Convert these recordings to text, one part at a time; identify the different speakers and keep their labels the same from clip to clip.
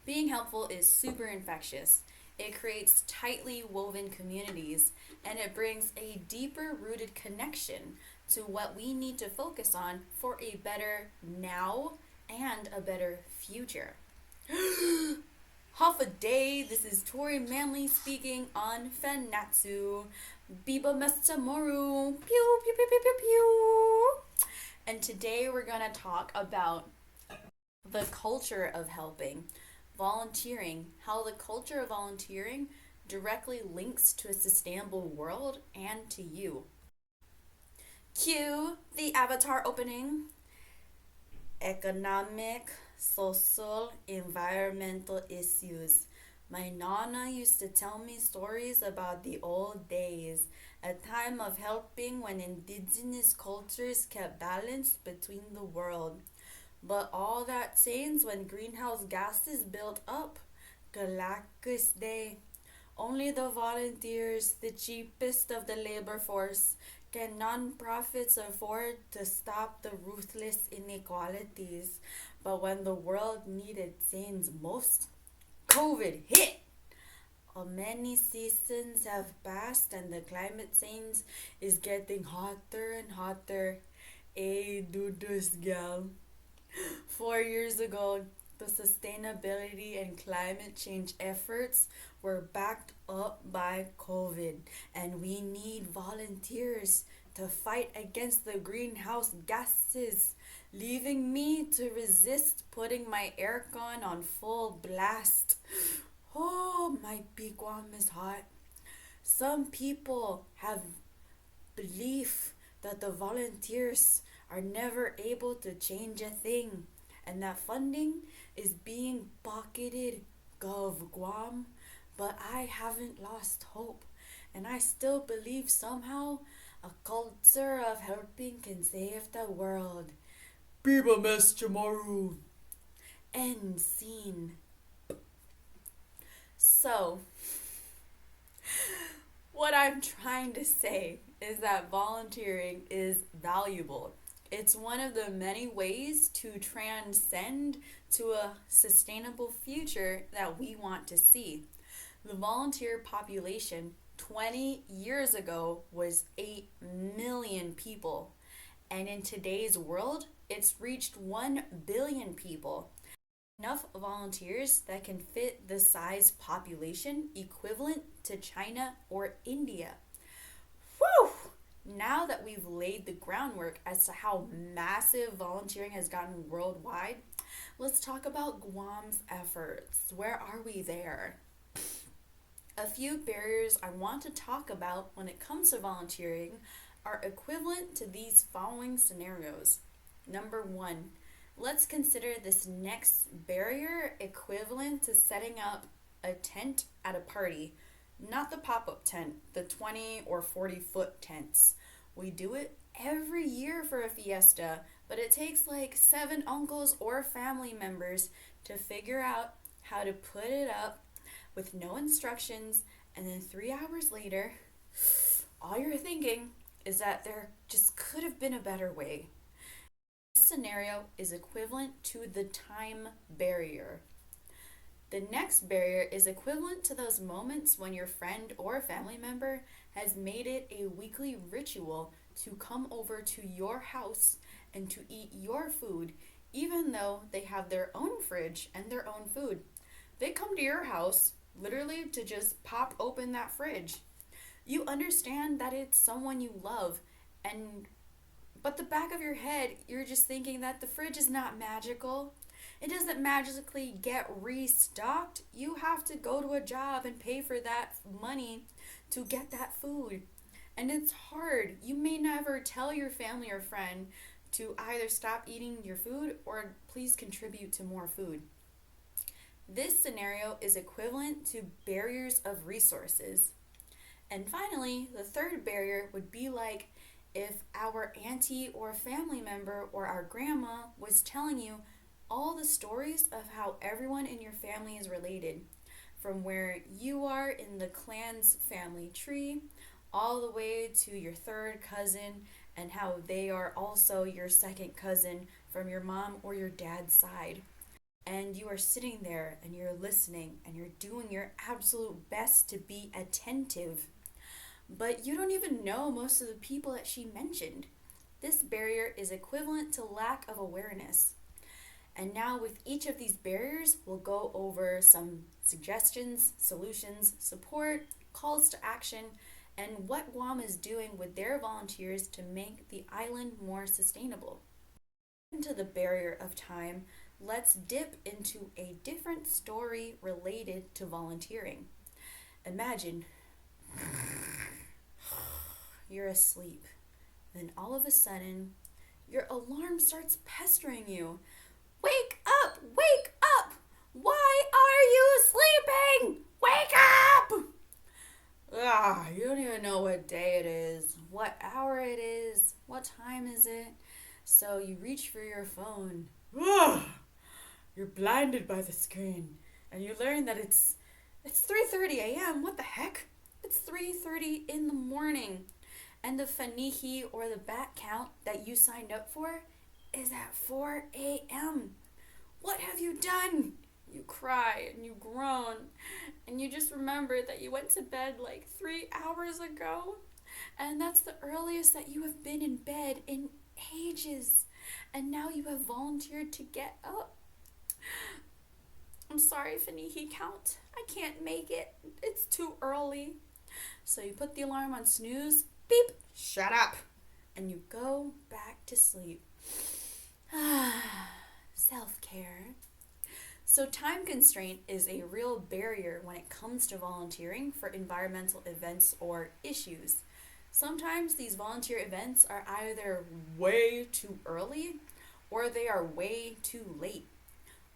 Speaker 1: Being helpful is super infectious. It creates tightly woven communities and it brings a deeper rooted connection to what we need to focus on for a better now and a better future. Half a day, this is Tori Manley speaking on Fanachu. Biba Chamoru. Pew, pew, pew, pew, pew, pew. And today we're going to talk about the culture of helping, volunteering, how the culture of volunteering directly links to a sustainable world and to you. Cue the avatar opening. Economic, social, environmental issues. My nana used to tell me stories about the old days, a time of helping when indigenous cultures kept balance between the world. But all that changed when greenhouse gases built up. Galactus Day. Only the volunteers, the cheapest of the labor force, can non-profits afford to stop the ruthless inequalities. But when the world needed change most, COVID hit. Many seasons have passed and the climate change is getting hotter and hotter. Hey, do this, gal. 4 years ago, the sustainability and climate change efforts were backed up by COVID, and we need volunteers to fight against the greenhouse gases, leaving me to resist putting my aircon on full blast. Oh, my big one is hot. Some people have belief that the volunteers are never able to change a thing and that funding is being pocketed gov Guam, but I haven't lost hope and I still believe somehow a culture of helping can save the world. Biba Chamoru. End scene. So, what I'm trying to say is that volunteering is valuable. It's one of the many ways to transcend to a sustainable future that we want to see. The volunteer population 20 years ago was 8 million people, and in today's world, it's reached 1 billion people. Enough volunteers that can fit the size population equivalent to China or India. Whew! Now that we've laid the groundwork as to how massive volunteering has gotten worldwide, let's talk about Guam's efforts. Where are we there? A few barriers I want to talk about when it comes to volunteering are equivalent to these following scenarios. Number one, let's consider this next barrier equivalent to setting up a tent at a party. Not the pop-up tent, the 20 or 40-foot tents. We do it every year for a fiesta, but it takes like 7 uncles or family members to figure out how to put it up with no instructions, and then 3 hours later, all you're thinking is that there just could have been a better way. This scenario is equivalent to the time barrier. The next barrier is equivalent to those moments when your friend or family member has made it a weekly ritual to come over to your house and to eat your food, even though they have their own fridge and their own food. They come to your house literally to just pop open that fridge. You understand that it's someone you love, and but the back of your head, you're just thinking that the fridge is not magical. It doesn't magically get restocked. You have to go to a job and pay for that money to get that food. And it's hard. You may never tell your family or friend to either stop eating your food or please contribute to more food. This scenario is equivalent to barriers of resources. And finally, the third barrier would be like if our auntie or family member or our grandma was telling you all the stories of how everyone in your family is related, from where you are in the clan's family tree, all the way to your third cousin, and how they are also your second cousin from your mom or your dad's side. and you are sitting there and you're listening and you're doing your absolute best to be attentive, but you don't even know most of the people that she mentioned. This barrier is equivalent to lack of awareness. And now, with each of these barriers, we'll go over some suggestions, solutions, support, calls to action, and what Guam is doing with their volunteers to make the island more sustainable. Into the barrier of time, let's dip into a different story related to volunteering. Imagine you're asleep, then all of a sudden, your alarm starts pestering you. Wake up! Wake up! Why are you sleeping? Wake up! You don't even know what day it is, what hour it is, what time is it. So you reach for your phone. You're blinded by the screen, and you learn that it's 3:30 a.m. What the heck? It's 3:30 in the morning, and the fanihi or the bat count that you signed up for is at 4 a.m. What have you done? You cry and you groan, and you just remember that you went to bed like 3 hours ago, and that's the earliest that you have been in bed in ages, and now you have volunteered to get up. I'm sorry, Fanihi Count. I can't make it. It's too early. So you put the alarm on snooze, beep, shut up, and you go back to sleep. Self-care. So time constraint is a real barrier when it comes to volunteering for environmental events or issues. Sometimes these volunteer events are either way too early or they are way too late.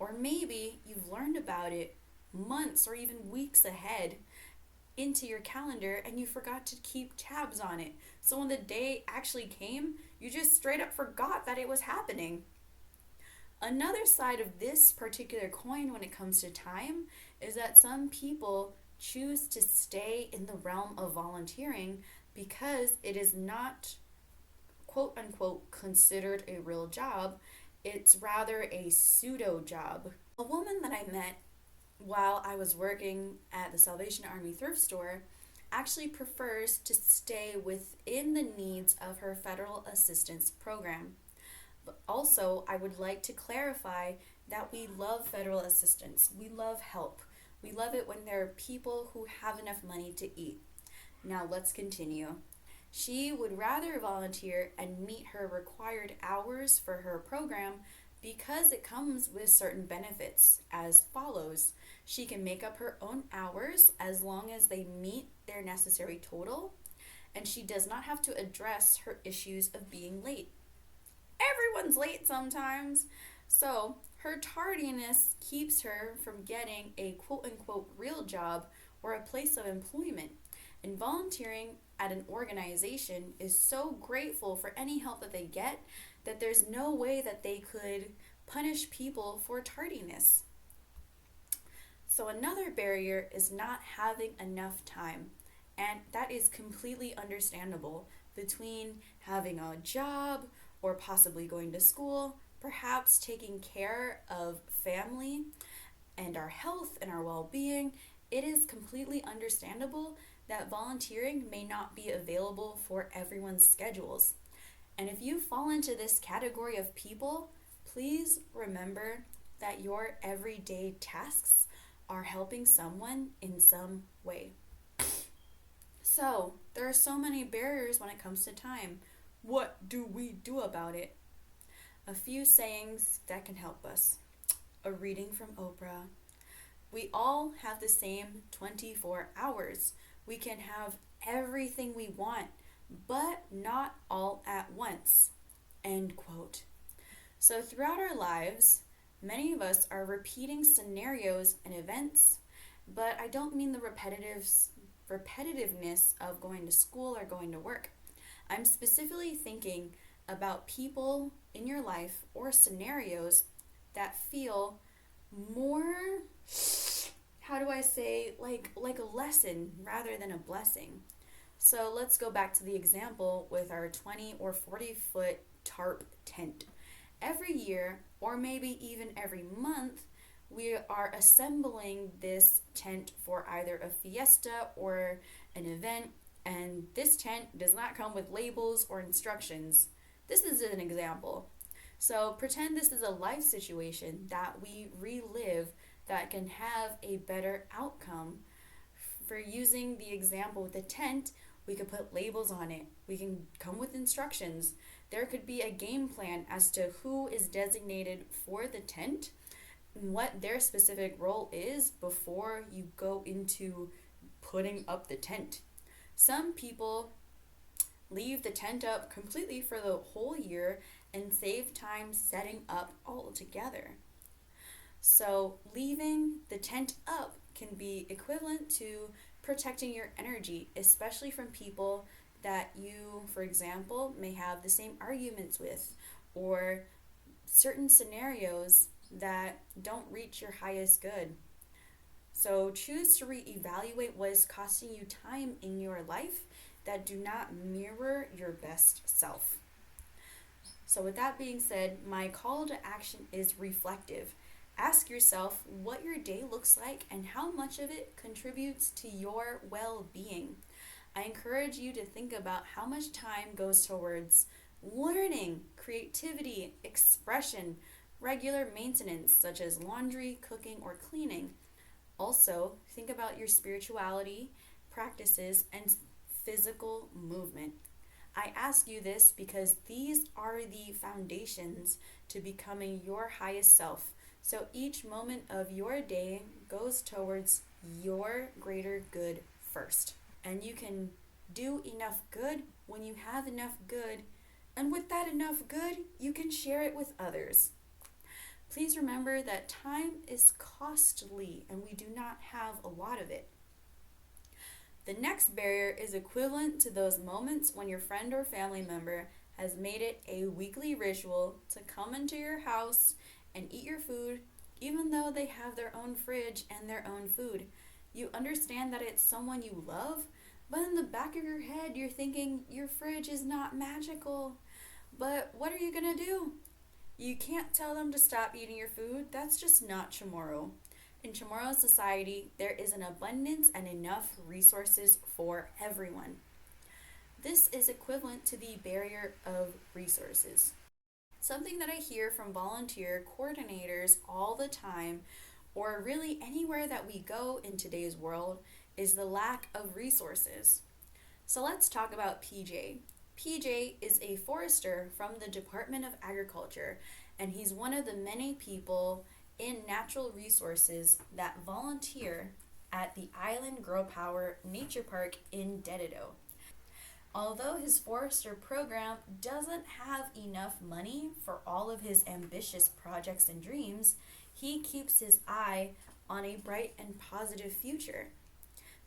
Speaker 1: Or maybe you've learned about it months or even weeks ahead into your calendar and you forgot to keep tabs on it. So when the day actually came, you just straight up forgot that it was happening. Another side of this particular coin when it comes to time is that some people choose to stay in the realm of volunteering because it is not quote unquote considered a real job. It's rather a pseudo job. A woman that I met while I was working at the Salvation Army thrift store actually prefers to stay within the needs of her federal assistance program. But also, I would like to clarify that we love federal assistance. We love help. We love it when there are people who have enough money to eat. Now let's continue. She would rather volunteer and meet her required hours for her program because it comes with certain benefits as follows. She can make up her own hours as long as they meet their necessary total, and she does not have to address her issues of being late. Everyone's late sometimes, so her tardiness keeps her from getting a quote-unquote real job or a place of employment. And volunteering at an organization is so grateful for any help that they get that there's no way that they could punish people for tardiness. So another barrier is not having enough time, and that is completely understandable between having a job or possibly going to school, perhaps taking care of family and our health and our well-being. It is completely understandable that volunteering may not be available for everyone's schedules. And if you fall into this category of people, please remember that your everyday tasks are helping someone in some way. So, there are so many barriers when it comes to time. What do we do about it? A few sayings that can help us. A reading from Oprah. We all have the same 24 hours. We can have everything we want, but not all at once. End quote. So throughout our lives, many of us are repeating scenarios and events, but I don't mean the repetitiveness of going to school or going to work. I'm specifically thinking about people in your life or scenarios that feel more, how do I say, like a lesson rather than a blessing. So let's go back to the example with our 20 or 40 foot tarp tent. Every year, or maybe even every month, we are assembling this tent for either a fiesta or an event, and this tent does not come with labels or instructions. This is an example. So pretend this is a life situation that we relive that can have a better outcome. For using the example with the tent, we could put labels on it. We can come with instructions. There could be a game plan as to who is designated for the tent and what their specific role is before you go into putting up the tent. Some people leave the tent up completely for the whole year and save time setting up altogether. So, leaving the tent up can be equivalent to protecting your energy, especially from people that you, for example, may have the same arguments with, or certain scenarios that don't reach your highest good. So, choose to reevaluate what is costing you time in your life that do not mirror your best self. So, with that being said, my call to action is reflective. Ask yourself what your day looks like and how much of it contributes to your well being. I encourage you to think about how much time goes towards learning, creativity, expression, regular maintenance such as laundry, cooking, or cleaning. Also, think about your spirituality, practices, and physical movement. I ask you this because these are the foundations to becoming your highest self. So each moment of your day goes towards your greater good first. And you can do enough good when you have enough good. And with that enough good, you can share it with others. Please remember that time is costly and we do not have a lot of it. The next barrier is equivalent to those moments when your friend or family member has made it a weekly ritual to come into your house and eat your food, even though they have their own fridge and their own food. You understand that it's someone you love, but in the back of your head, you're thinking your fridge is not magical. But what are you gonna do? You can't tell them to stop eating your food. That's just not Chamorro. In Chamorro society, there is an abundance and enough resources for everyone. This is equivalent to the barrier of resources. Something that I hear from volunteer coordinators all the time, or really anywhere that we go in today's world, is the lack of resources. So let's talk about PJ. PJ is a forester from the Department of Agriculture, and he's one of the many people in natural resources that volunteer at the Island Grow Power Nature Park in Dedido. Although his forester program doesn't have enough money for all of his ambitious projects and dreams, he keeps his eye on a bright and positive future.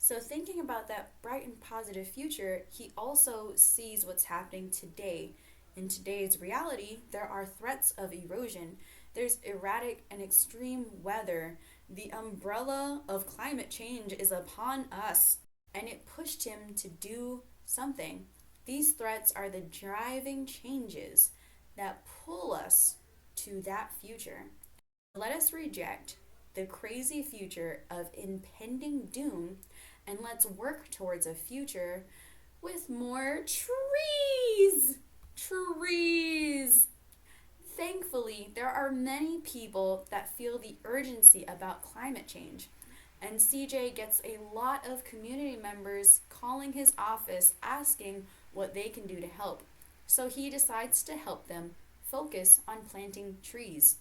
Speaker 1: So thinking about that bright and positive future, he also sees what's happening today. In today's reality, there are threats of erosion. There's erratic and extreme weather. The umbrella of climate change is upon us, and it pushed him to do something. These threats are the driving changes that pull us to that future. Let us reject the crazy future of impending doom and let's work towards a future with more trees. Trees. Thankfully, there are many people that feel the urgency about climate change. And CJ gets a lot of community members calling his office asking what they can do to help. So he decides to help them focus on planting trees.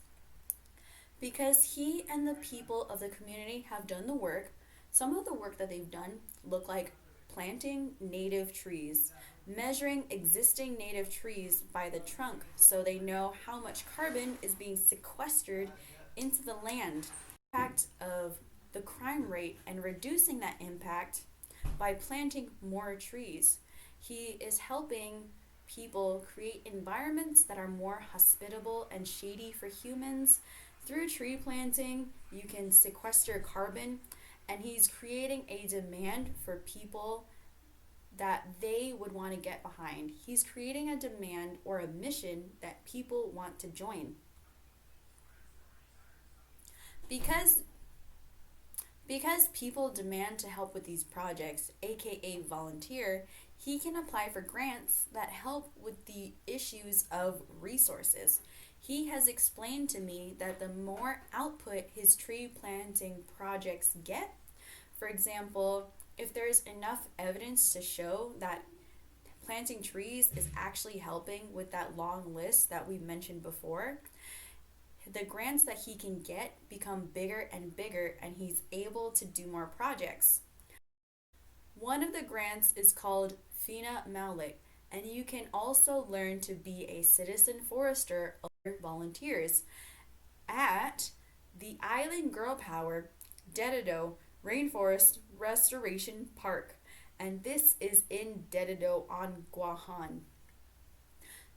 Speaker 1: Because he and the people of the community have done the work, some of the work that they've done look like planting native trees, measuring existing native trees by the trunk so they know how much carbon is being sequestered into the land. The impact of the crime rate and reducing that impact by planting more trees. He is helping people create environments that are more hospitable and shady for humans. Through tree planting, you can sequester carbon, and he's creating a demand for people that they would want to get behind. He's creating a demand or a mission that people want to join. Because Because people demand to help with these projects, aka volunteer, he can apply for grants that help with the issues of resources. He has explained to me that the more output his tree planting projects get, for example, if there's enough evidence to show that planting trees is actually helping with that long list that we mentioned before, the grants that he can get become bigger and bigger, and he's able to do more projects. One of the grants is called Fina Maulik, and you can also learn to be a citizen forester or volunteers at the Island Girl Power Dedido Rainforest Restoration Park, and this is in Dedido on Guahan.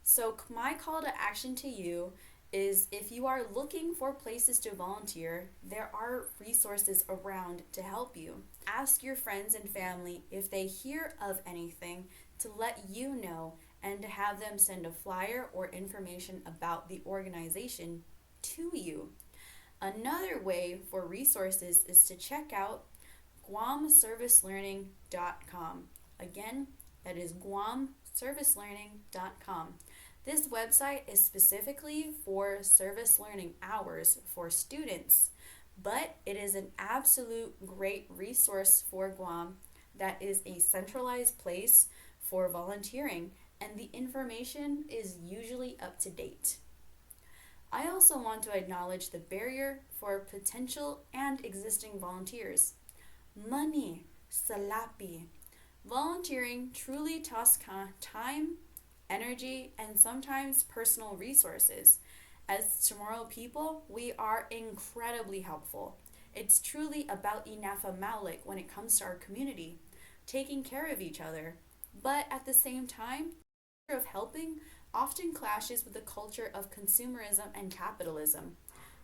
Speaker 1: So, my call to action to you is if you are looking for places to volunteer, there are resources around to help you. Ask your friends and family if they hear of anything to let you know and to have them send a flyer or information about the organization to you. Another way for resources is to check out guamservicelearning.com. Again, that is guamservicelearning.com. This website is specifically for service learning hours for students, but it is an absolute great resource for Guam that is a centralized place for volunteering, and the information is usually up to date. I also want to acknowledge the barrier for potential and existing volunteers. Money, salapi. Volunteering truly tasks time, energy, and sometimes personal resources. As Chamorro people, we are incredibly helpful. It's truly about Inafa Maulik when it comes to our community, taking care of each other. But at the same time, the culture of helping often clashes with the culture of consumerism and capitalism.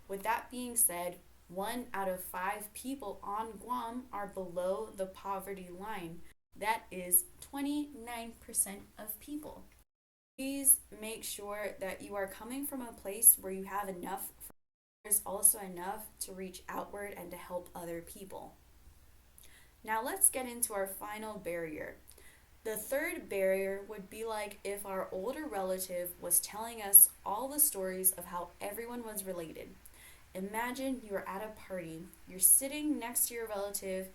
Speaker 1: With that being said, 1 out of 5 people on Guam are below the poverty line. That is 29% of people. Please make sure that you are coming from a place where you have enough. There's also enough to reach outward and to help other people. Now let's get into our final barrier. The third barrier would be like if our older relative was telling us all the stories of how everyone was related. Imagine you are at a party, you're sitting next to your relative.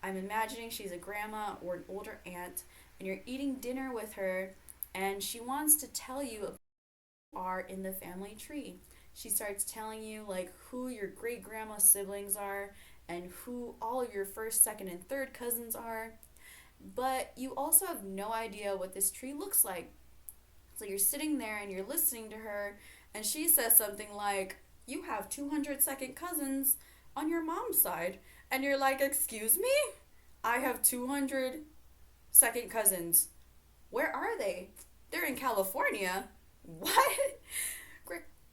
Speaker 1: I'm imagining she's a grandma or an older aunt, and you're eating dinner with her, and she wants to tell you about who you are in the family tree. She starts telling you like who your great grandma siblings are and who all of your first, second, and third cousins are. But you also have no idea what this tree looks like. So you're sitting there and you're listening to her, and she says something like, "You have 200 second cousins on your mom's side." And you're like, "Excuse me? I have 200 second cousins. Where are they? They're in California." What?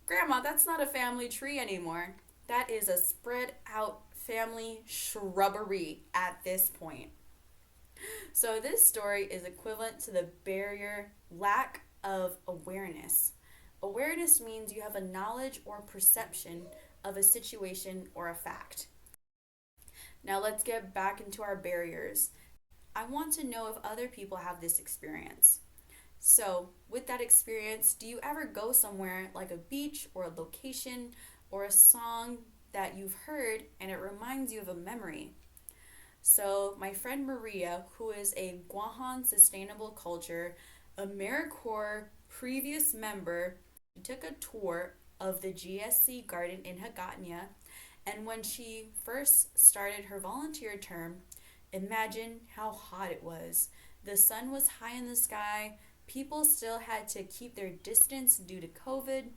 Speaker 1: Grandma, that's not a family tree anymore. That is a spread out family shrubbery at this point. So this story is equivalent to the barrier lack of awareness. Awareness means you have a knowledge or perception of a situation or a fact. Now let's get back into our barriers. I want to know if other people have this experience. So, with that experience, do you ever go somewhere like a beach or a location or a song that you've heard and it reminds you of a memory? So, my friend Maria, who is a Guahan Sustainable Culture AmeriCorps previous member, took a tour of the GSC garden in Hagatnia, and when she first started her volunteer term, imagine how hot it was. The sun was high in the sky, people still had to keep their distance due to COVID,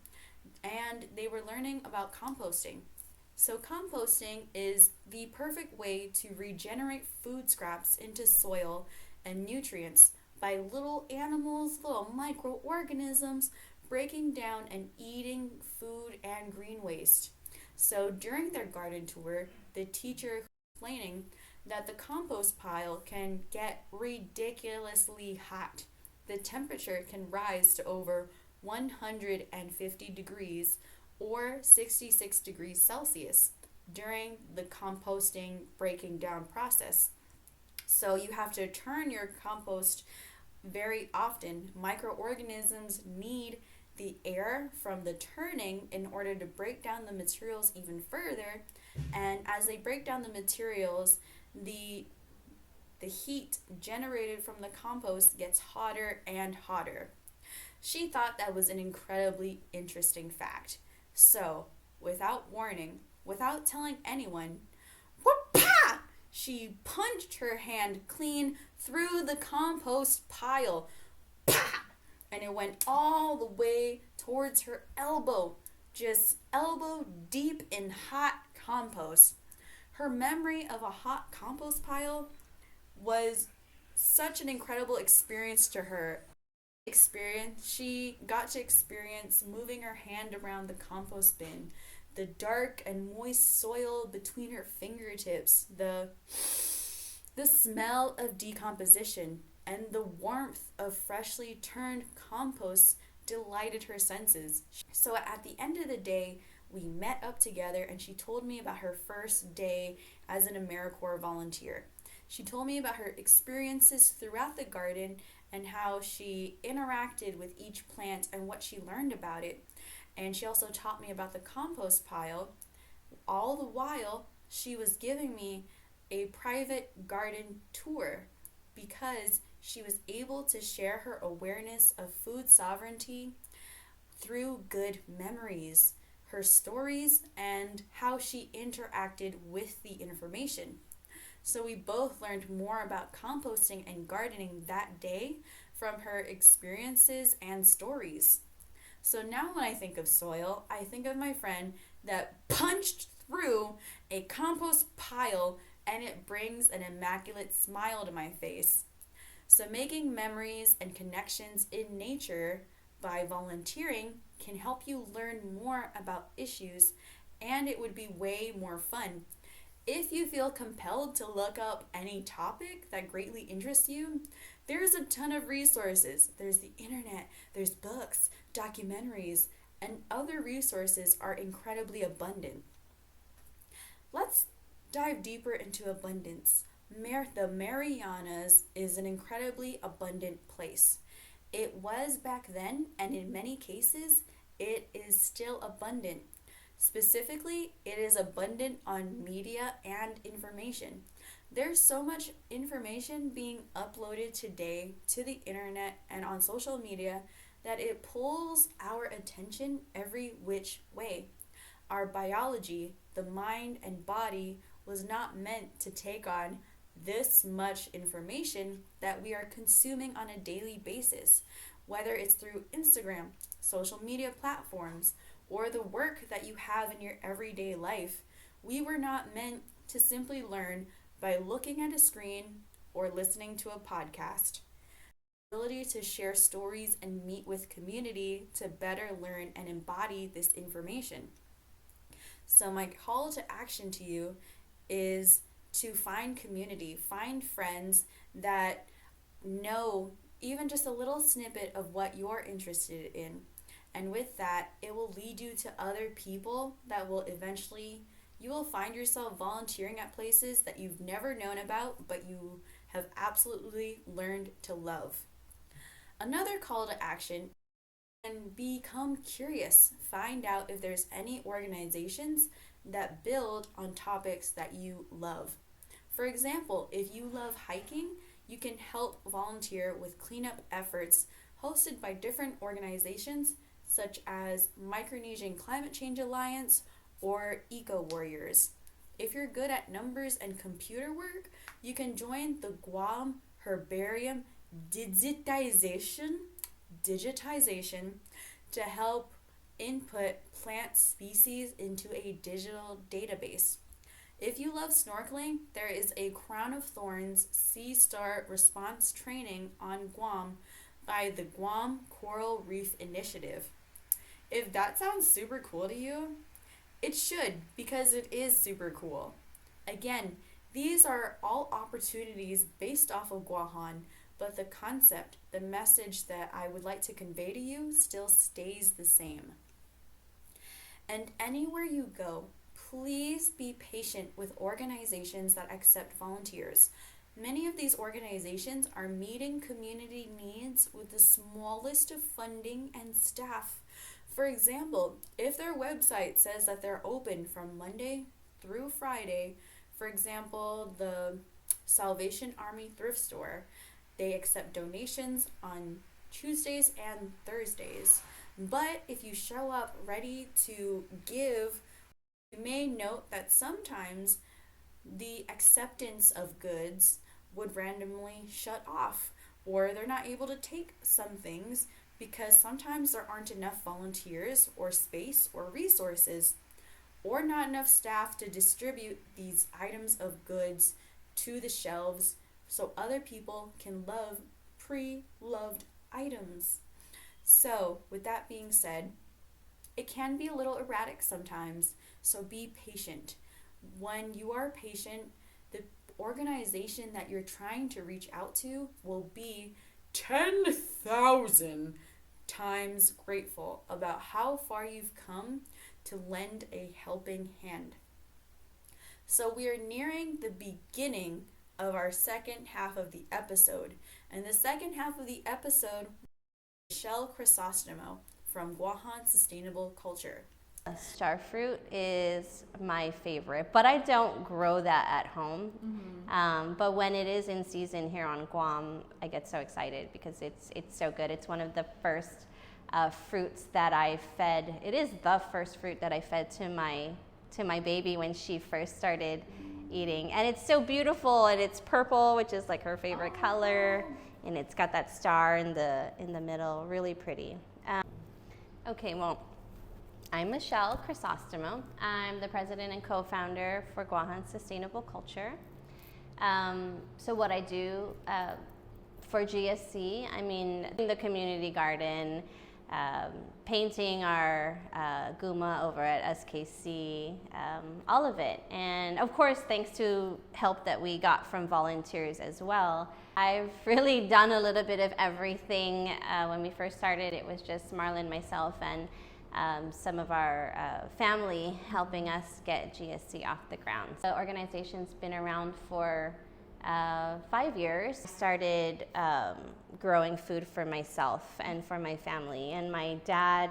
Speaker 1: and they were learning about composting. So composting is the perfect way to regenerate food scraps into soil and nutrients by little animals, little microorganisms breaking down and eating food and green waste. So during their garden tour, the teacher was explaining that the compost pile can get ridiculously hot. The temperature can rise to over 150 degrees or 66 degrees Celsius. during the composting breaking down process. So you have to turn your compost very often. Microorganisms need the air from the turning in order to break down the materials even further. And as they break down the materials, the the heat generated from the compost gets hotter and hotter. She thought that was an incredibly interesting fact. So, without warning, without telling anyone, whoop-pa! She punched her hand clean through the compost pile. Pa! And it went all the way towards her elbow, just elbow deep in hot compost. Her memory of a hot compost pile was such an incredible experience to her. She got to experience moving her hand around the compost bin, the dark and moist soil between her fingertips, the smell of decomposition, and the warmth of freshly turned compost delighted her senses. So at the end of the day, we met up together and she told me about her first day as an AmeriCorps volunteer. She told me about her experiences throughout the garden and how she interacted with each plant and what she learned about it. And she also taught me about the compost pile. All the while, she was giving me a private garden tour because she was able to share her awareness of food sovereignty through good memories, her stories, and how she interacted with the information. So we both learned more about composting and gardening that day from her experiences and stories. So now when I think of soil, I think of my friend that punched through a compost pile and it brings an immaculate smile to my face. So making memories and connections in nature by volunteering can help you learn more about issues, and it would be way more fun. If you feel compelled to look up any topic that greatly interests you, there's a ton of resources. There's the internet, there's books, documentaries, and other resources are incredibly abundant. Let's dive deeper into abundance. The Marianas is an incredibly abundant place. It was back then, and in many cases, it is still abundant. Specifically, it is abundant on media and information. There's so much information being uploaded today to the internet and on social media that it pulls our attention every which way. Our biology, the mind and body, was not meant to take on this much information that we are consuming on a daily basis, whether it's through Instagram, social media platforms, or the work that you have in your everyday life. We were not meant to simply learn by looking at a screen or listening to a podcast. The ability to share stories and meet with community to better learn and embody this information. So my call to action to you is to find community, find friends that know even just a little snippet of what you're interested in. And with that, it will lead you to other people that will eventually, you will find yourself volunteering at places that you've never known about, but you have absolutely learned to love. Another call to action, and become curious. Find out if there's any organizations that build on topics that you love. For example, if you love hiking, you can help volunteer with cleanup efforts hosted by different organizations such as Micronesian Climate Change Alliance or Eco Warriors. If you're good at numbers and computer work, you can join the Guam Herbarium digitization to help input plant species into a digital database. If you love snorkeling, there is a Crown of Thorns Sea Star response training on Guam by the Guam Coral Reef Initiative. If that sounds super cool to you, it should, because it is super cool. Again, these are all opportunities based off of Guahan, but the concept, the message that I would like to convey to you still stays the same. And anywhere you go, please be patient with organizations that accept volunteers. Many of these organizations are meeting community needs with the smallest of funding and staff. For example, if their website says that they're open from Monday through Friday, for example, the Salvation Army thrift store, they accept donations on Tuesdays and Thursdays. But if you show up ready to give, you may note that sometimes the acceptance of goods would randomly shut off, or they're not able to take some things because sometimes there aren't enough volunteers or space or resources, or not enough staff to distribute these items of goods to the shelves so other people can love pre-loved items. So, with that being said, it can be a little erratic sometimes, so be patient. When you are patient, the organization that you're trying to reach out to will be 10,000 times grateful about how far you've come to lend a helping hand. So we are nearing the beginning of our second half of the episode. And the second half of the episode, Chrisostomo from Guahan Sustainable Culture.
Speaker 2: Star fruit is my favorite, but I don't grow that at home. But when it is in season here on Guam, I get so excited because it's so good. It's one of the first fruits that I fed. It is the first fruit that I fed to my baby when she first started eating, and it's so beautiful, and it's purple, which is like her favorite color, and it's got that star in the middle, really pretty. Okay, well, I'm Michelle Chrisostomo. I'm the president and co-founder for Guahan Sustainable Culture. So what I do for GSC, I mean, in the community garden, painting our guma over at SKC, all of it. And of course, thanks to help that we got from volunteers as well. I've really done a little bit of everything. When we first started, it was just Marlon, myself, and some of our family helping us get GSC off the ground. The organization's been around for 5 years. I started growing food for myself and for my family. And my dad,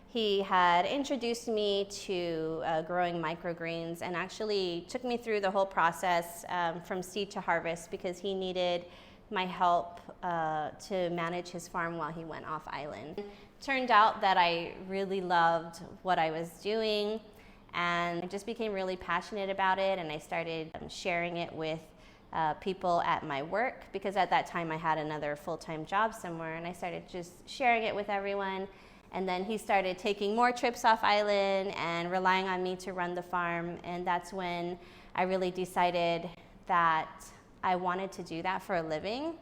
Speaker 2: he had introduced me to growing microgreens and actually took me through the whole process from seed to harvest because he needed my help to manage his farm while he went off island. Turned out that I really loved what I was doing, and I just became really passionate about it, and I started sharing it with people at my work, because at that time I had another full-time job somewhere, and I started just sharing it with everyone. And then he started taking more trips off island and relying on me to run the farm, and that's when I really decided that I wanted to do that for a living.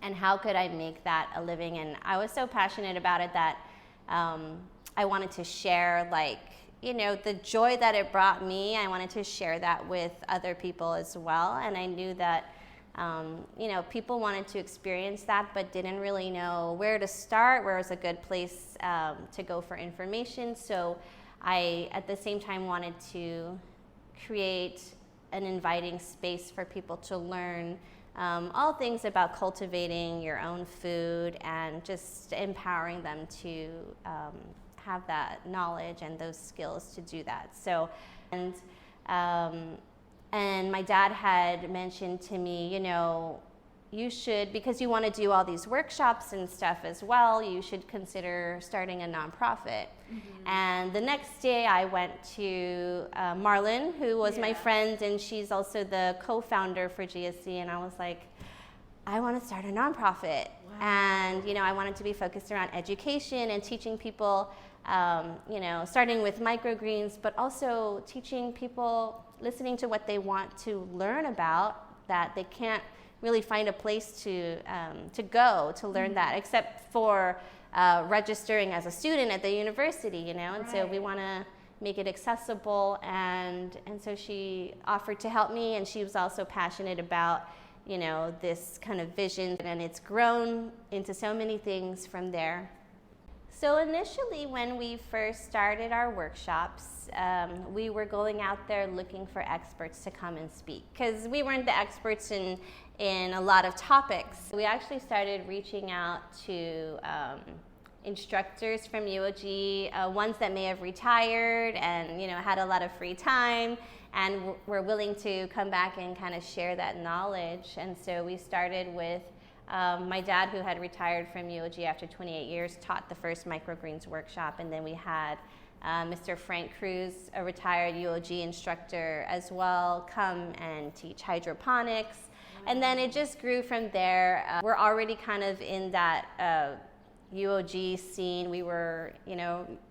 Speaker 2: And how could I make that a living? And I was so passionate about it that I wanted to share, like, you know, the joy that it brought me. I wanted to share that with other people as well. And I knew that, you know, people wanted to experience that, but didn't really know where to start, where was a good place to go for information. So I, at the same time, wanted to create an inviting space for people to learn all things about cultivating your own food and just empowering them to have that knowledge and those skills to do that. So, and my dad had mentioned to me, you know, you should, because you want to do all these workshops and stuff as well, you should consider starting a nonprofit. And the next day I went to Marlon, who was my friend, and she's also the co-founder for GSC, and I was like, I want to start a nonprofit. And, you know, I wanted to be focused around education and teaching people, you know, starting with microgreens, but also teaching people, listening to what they want to learn about, that they can't really find a place to go to learn that, except for registering as a student at the university, you know. And so we want to make it accessible, and so she offered to help me, and she was also passionate about, you know, this kind of vision, and it's grown into so many things from there. So initially, when we first started our workshops, we were going out there looking for experts to come and speak because we weren't the experts in a lot of topics. We actually started reaching out to instructors from UOG, ones that may have retired and had a lot of free time and were willing to come back and kind of share that knowledge. And so we started with my dad, who had retired from UOG after 28 years, taught the first microgreens workshop, and then we had Mr. Frank Cruz, a retired UOG instructor as well, come and teach hydroponics. And then it just grew from there. We're already kind of in that UOG scene. We were,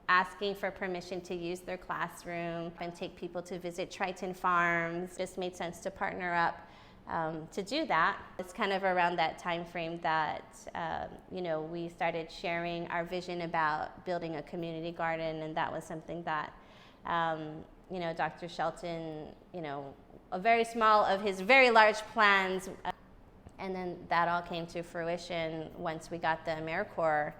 Speaker 2: asking for permission to use their classroom and take people to visit Triton Farms. It just made sense to partner up to do that. It's kind of around that time frame that we started sharing our vision about building a community garden, and that was something that Dr. Shelton, a very small of his very large plans, and then that all came to fruition once we got the AmeriCorps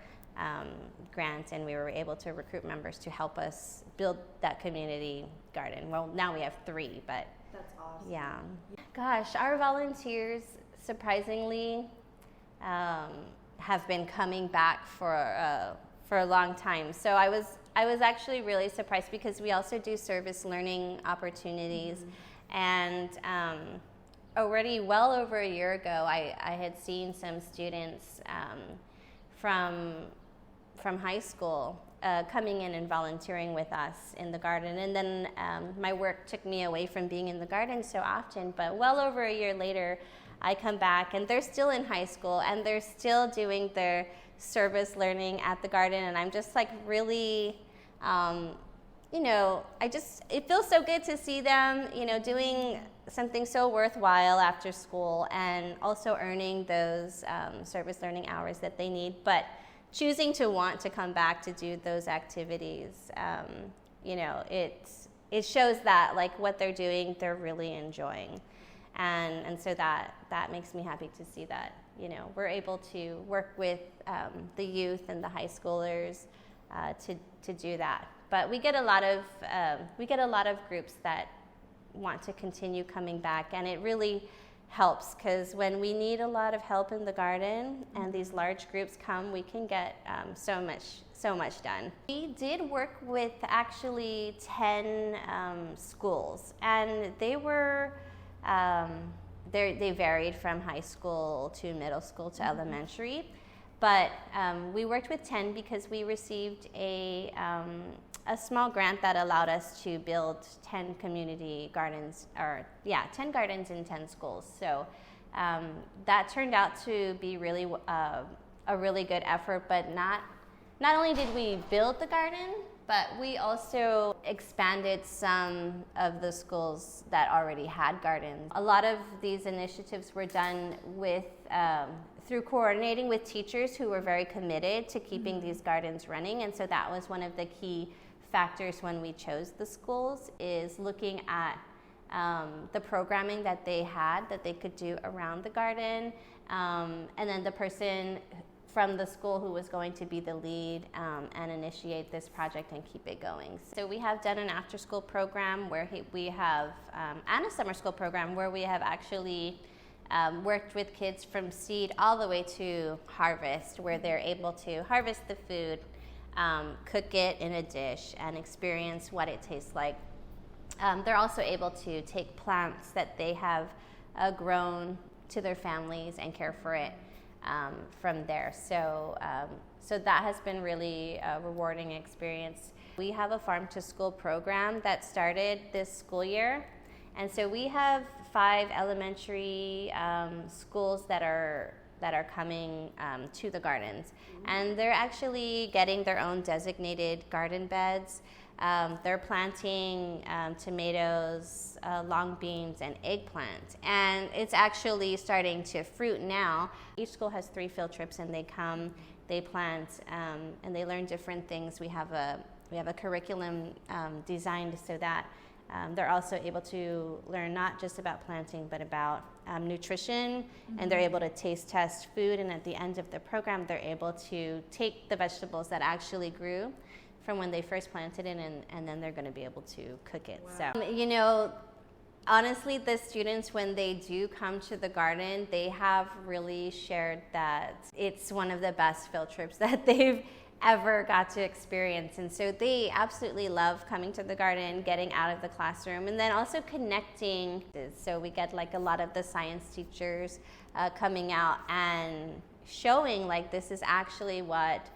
Speaker 2: grant, and we were able to recruit members to help us build that community garden. Well, now we have 3, but
Speaker 1: that's awesome.
Speaker 2: Yeah. Gosh, our volunteers surprisingly have been coming back for a long time. So I was actually really surprised because we also do service learning opportunities, and already well over a year ago, I had seen some students from high school coming in and volunteering with us in the garden. And then my work took me away from being in the garden so often, but well over a year later, I come back and they're still in high school and they're still doing their service learning at the garden. And I'm just like really, it feels so good to see them, doing something so worthwhile after school and also earning those service learning hours that they need, but choosing to want to come back to do those activities. It shows that like what they're doing, they're really enjoying. And so that makes me happy to see that, we're able to work with the youth and the high schoolers to do that. But we get a lot of groups that want to continue coming back, and it really helps because when we need a lot of help in the garden and these large groups come, we can get so much done. We did work with actually 10 schools, and they were they varied from high school to middle school to elementary, but we worked with 10 because we received a small grant that allowed us to build 10 community gardens, 10 gardens in 10 schools. So that turned out to be really a really good effort, but not only did we build the garden, but we also expanded some of the schools that already had gardens. A lot of these initiatives were done with through coordinating with teachers who were very committed to keeping these gardens running, and so that was one of the key factors when we chose the schools, is looking at the programming that they had that they could do around the garden, and then the person from the school who was going to be the lead and initiate this project and keep it going. So we have done an after-school program where we have, and a summer school program where we have actually worked with kids from seed all the way to harvest, where they're able to harvest the food, cook it in a dish, and experience what it tastes like. They're also able to take plants that they have grown to their families and care for it from there. So that has been really a rewarding experience. We have a farm to school program that started this school year, and so we have 5 elementary schools that are coming to the gardens, and they're actually getting their own designated garden beds. They're planting tomatoes, long beans, and eggplant, and it's actually starting to fruit now. Each school has 3 field trips, and they come, they plant, and they learn different things. We have a curriculum designed so that they're also able to learn not just about planting, but about nutrition, and they're able to taste test food, and at the end of the program, they're able to take the vegetables that actually grew from when they first planted it, and then they're going to be able to cook it. Wow. So, honestly, the students, when they do come to the garden, they have really shared that it's one of the best field trips that they've ever got to experience. And so they absolutely love coming to the garden, getting out of the classroom, and then also connecting. So we get like a lot of the science teachers coming out and showing like this is actually what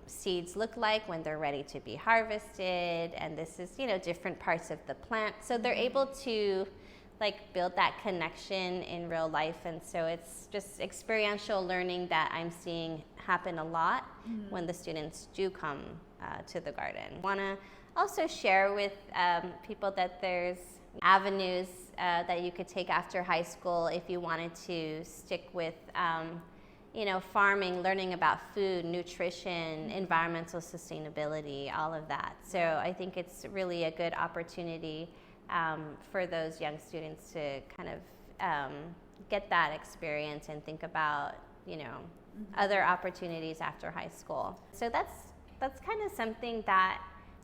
Speaker 2: seeds look like when they're ready to be harvested, and this is different parts of the plant. So they're able to like build that connection in real life, and so it's just experiential learning that I'm seeing happen a lot when the students do come to the garden. Want to also share with people that there's avenues that you could take after high school if you wanted to stick with farming, learning about food, nutrition, environmental sustainability, all of that. So I think it's really a good opportunity for those young students to kind of get that experience and think about, other opportunities after high school. So that's kind of something that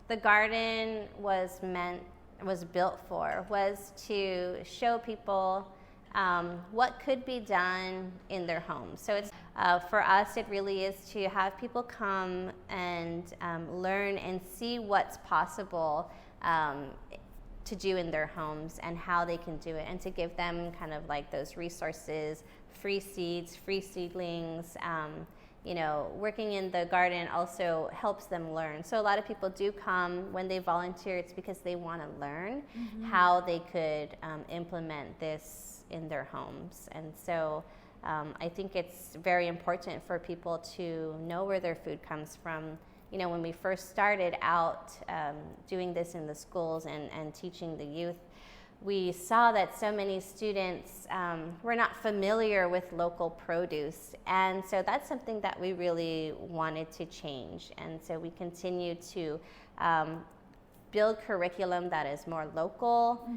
Speaker 2: the garden was built for, was to show people what could be done in their homes. So it's for us, it really is to have people come and learn and see what's possible to do in their homes and how they can do it, and to give them kind of like those resources, free seeds, free seedlings. Working in the garden also helps them learn. So a lot of people do come when they volunteer, it's because they want to learn how they could implement this in their homes. And so I think it's very important for people to know where their food comes from. When we first started out doing this in the schools and teaching the youth, we saw that so many students were not familiar with local produce. And so that's something that we really wanted to change. And so we continue to build curriculum that is more local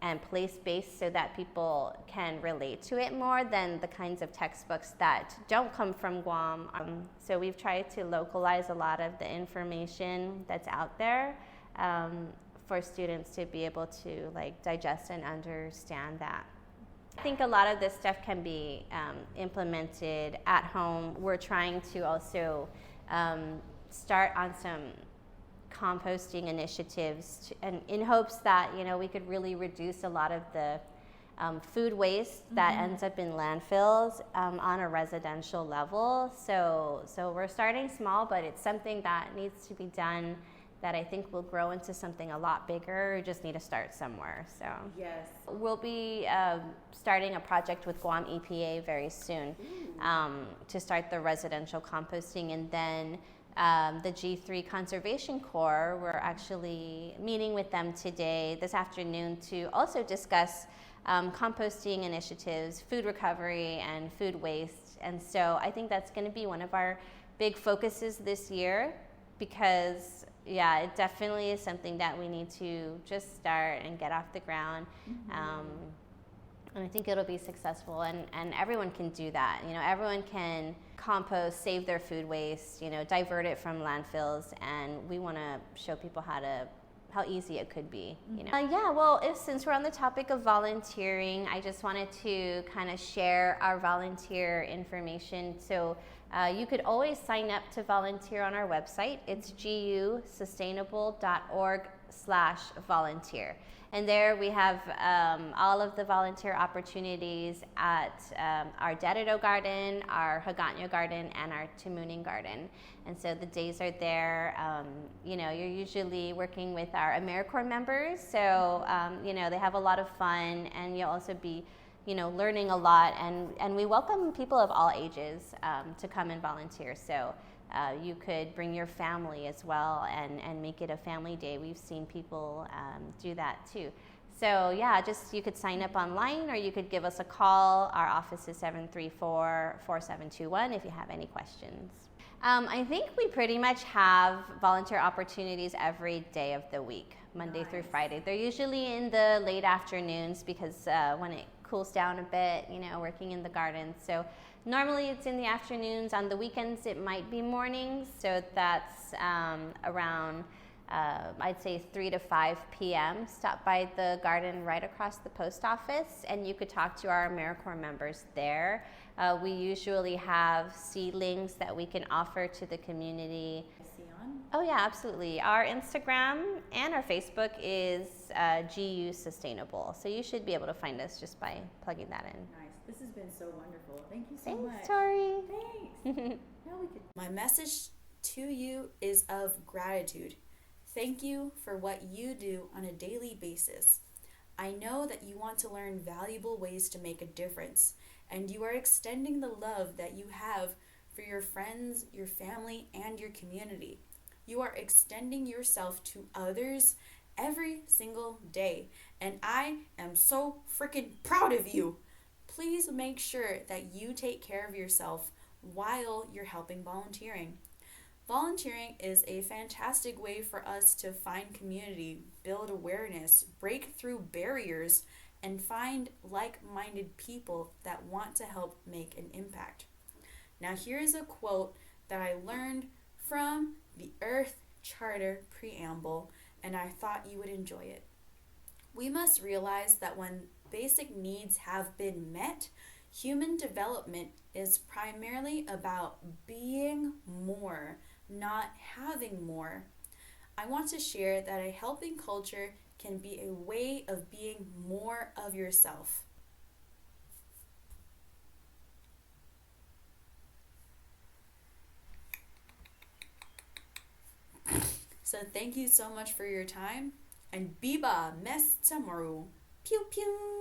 Speaker 2: and place-based, so that people can relate to it more than the kinds of textbooks that don't come from Guam. So we've tried to localize a lot of the information that's out there for students to be able to like digest and understand that. I think a lot of this stuff can be implemented at home. We're trying to also start on some composting initiatives and in hopes that we could really reduce a lot of the food waste that ends up in landfills on a residential level. So we're starting small, but it's something that needs to be done, that I think will grow into something a lot bigger. We just need to start somewhere. So
Speaker 1: yes,
Speaker 2: we'll be starting a project with Guam EPA very soon to start the residential composting, and then the G3 Conservation Corps, we're actually meeting with them this afternoon, to also discuss composting initiatives, food recovery, and food waste. And so I think that's going to be one of our big focuses this year, because it definitely is something that we need to just start and get off the ground. And I think it'll be successful, and everyone can do that. Everyone can compost, save their food waste, divert it from landfills, and we want to show people how easy it could be. Since we're on the topic of volunteering, I just wanted to kind of share our volunteer information. So you could always sign up to volunteer on our website. It's gusustainable.org/volunteer. And there we have all of the volunteer opportunities at our Deredo Garden, our Hagåtña Garden, and our Tamuning Garden. And so the days are there. You're usually working with our AmeriCorps members, so they have a lot of fun, and you'll also be learning a lot. And we welcome people of all ages to come and volunteer. So you could bring your family as well and make it a family day. We've seen people do that too. So you could sign up online, or you could give us a call. Our office is 734-4721 if you have any questions. I think we pretty much have volunteer opportunities every day of the week. Monday through
Speaker 1: Nice.
Speaker 2: Friday. They're usually in the late afternoons because when it cools down a bit, working in the garden. So normally it's in the afternoons. On the weekends it might be mornings. So that's around I'd say 3 to 5 p.m. Stop by the garden right across the post office, and you could talk to our AmeriCorps members there. We usually have seedlings that we can offer to the community. Oh yeah, absolutely. Our Instagram and our Facebook is GU Sustainable, so you should be able to find us just by plugging that in.
Speaker 1: Nice. This has been so wonderful. Thank you so much.
Speaker 2: Thanks, Tori.
Speaker 1: Thanks. My message to you is of gratitude. Thank you for what you do on a daily basis. I know that you want to learn valuable ways to make a difference, and you are extending the love that you have for your friends, your family, and your community. You are extending yourself to others every single day, and I am so freaking proud of you. Please make sure that you take care of yourself while you're helping volunteering. Volunteering is a fantastic way for us to find community, build awareness, break through barriers, and find like-minded people that want to help make an impact. Now here's a quote that I learned from the Earth Charter Preamble, and I thought you would enjoy it. We must realize that when basic needs have been met, human development is primarily about being more, not having more. I want to share that a helping culture can be a way of being more of yourself. So thank you so much for your time, and Biba Mes Chamoru. Pew pew.